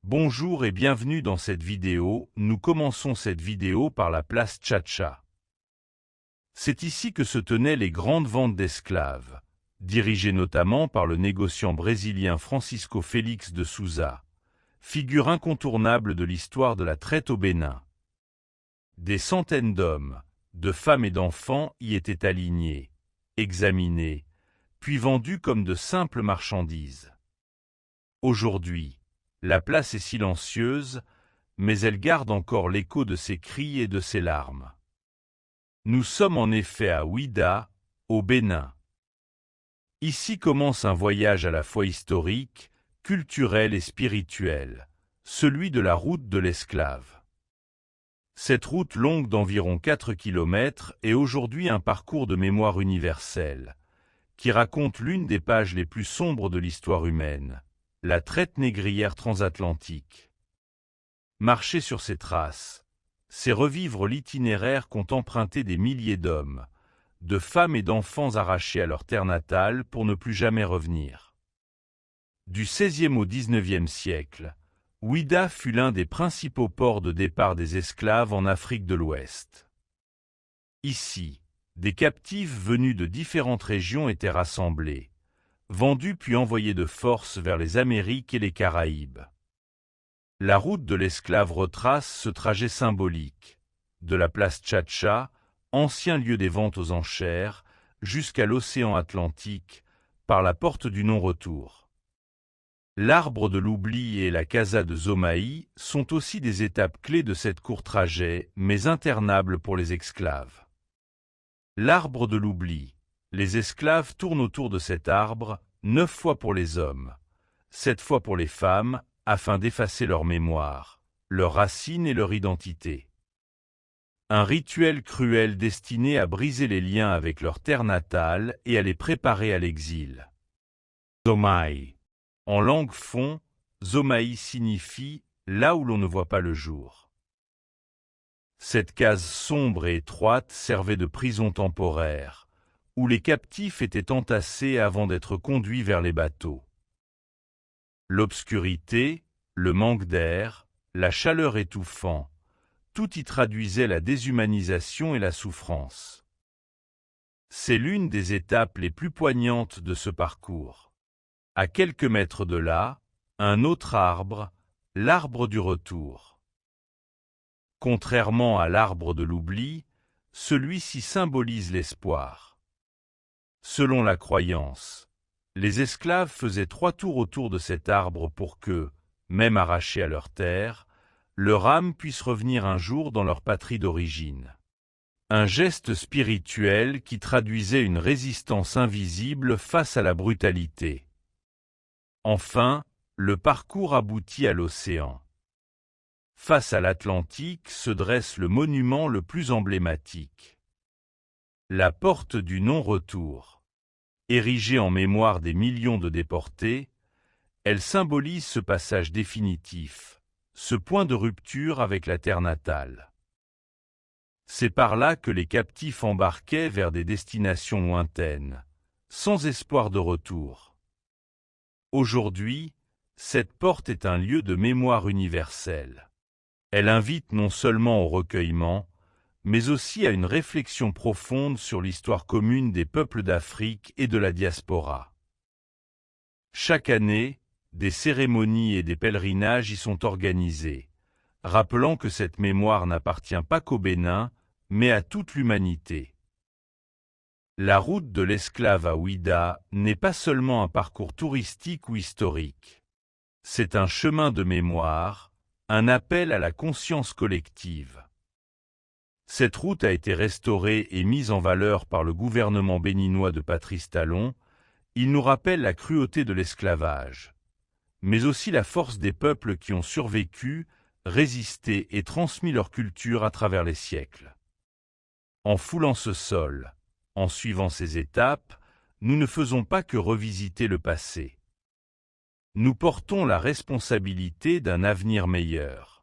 Bonjour et bienvenue dans cette vidéo. Nous commençons cette vidéo par la place Chacha. C'est ici que se tenaient les grandes ventes d'esclaves, dirigées notamment par le négociant brésilien Francisco Félix de Souza, figure incontournable de l'histoire de la traite au Bénin. Des centaines d'hommes, de femmes et d'enfants y étaient alignés, examinés, puis vendus comme de simples marchandises. Aujourd'hui, la place est silencieuse, mais elle garde encore l'écho de ses cris et de ses larmes. Nous sommes en effet à Ouidah, au Bénin. Ici commence un voyage à la fois historique, culturel et spirituel, celui de la route de l'esclave. Cette route longue d'environ 4 km est aujourd'hui un parcours de mémoire universelle, qui raconte l'une des pages les plus sombres de l'histoire humaine, la traite négrière transatlantique. Marcher sur ces traces, c'est revivre l'itinéraire qu'ont emprunté des milliers d'hommes, de femmes et d'enfants arrachés à leur terre natale pour ne plus jamais revenir. Du XVIe au XIXe siècle, Ouidah fut l'un des principaux ports de départ des esclaves en Afrique de l'Ouest. Ici, des captifs venus de différentes régions étaient rassemblés, vendus puis envoyés de force vers les Amériques et les Caraïbes. La route de l'esclave retrace ce trajet symbolique, de la place Chacha, ancien lieu des ventes aux enchères, jusqu'à l'océan Atlantique, par la porte du non-retour. L'arbre de l'oubli et la casa de Zomaï sont aussi des étapes clés de cette court trajet, mais internables pour les esclaves. L'arbre de l'oubli. Les esclaves tournent autour de cet arbre, 9 fois pour les hommes, 7 fois pour les femmes, afin d'effacer leur mémoire, leurs racines et leur identité. Un rituel cruel destiné à briser les liens avec leur terre natale et à les préparer à l'exil. Zomaï. En langue fon, Zomaï signifie « là où l'on ne voit pas le jour ». Cette case sombre et étroite servait de prison temporaire, où les captifs étaient entassés avant d'être conduits vers les bateaux. L'obscurité, le manque d'air, la chaleur étouffant, tout y traduisait la déshumanisation et la souffrance. C'est l'une des étapes les plus poignantes de ce parcours. À quelques mètres de là, un autre arbre, l'arbre du retour. Contrairement à l'arbre de l'oubli, celui-ci symbolise l'espoir. Selon la croyance, les esclaves faisaient 3 tours autour de cet arbre pour que, même arrachés à leur terre, leur âme puisse revenir un jour dans leur patrie d'origine. Un geste spirituel qui traduisait une résistance invisible face à la brutalité. Enfin, le parcours aboutit à l'océan. Face à l'Atlantique se dresse le monument le plus emblématique. La porte du non-retour. Érigée en mémoire des millions de déportés, elle symbolise ce passage définitif, ce point de rupture avec la terre natale. C'est par là que les captifs embarquaient vers des destinations lointaines, sans espoir de retour. Aujourd'hui, cette porte est un lieu de mémoire universelle. Elle invite non seulement au recueillement, mais aussi à une réflexion profonde sur l'histoire commune des peuples d'Afrique et de la diaspora. Chaque année, des cérémonies et des pèlerinages y sont organisés, rappelant que cette mémoire n'appartient pas qu'au Bénin, mais à toute l'humanité. La route de l'esclave à Ouidah n'est pas seulement un parcours touristique ou historique. C'est un chemin de mémoire, un appel à la conscience collective. Cette route a été restaurée et mise en valeur par le gouvernement béninois de Patrice Talon. Il nous rappelle la cruauté de l'esclavage, mais aussi la force des peuples qui ont survécu, résisté et transmis leur culture à travers les siècles. En foulant ce sol, en suivant ces étapes, nous ne faisons pas que revisiter le passé. Nous portons la responsabilité d'un avenir meilleur.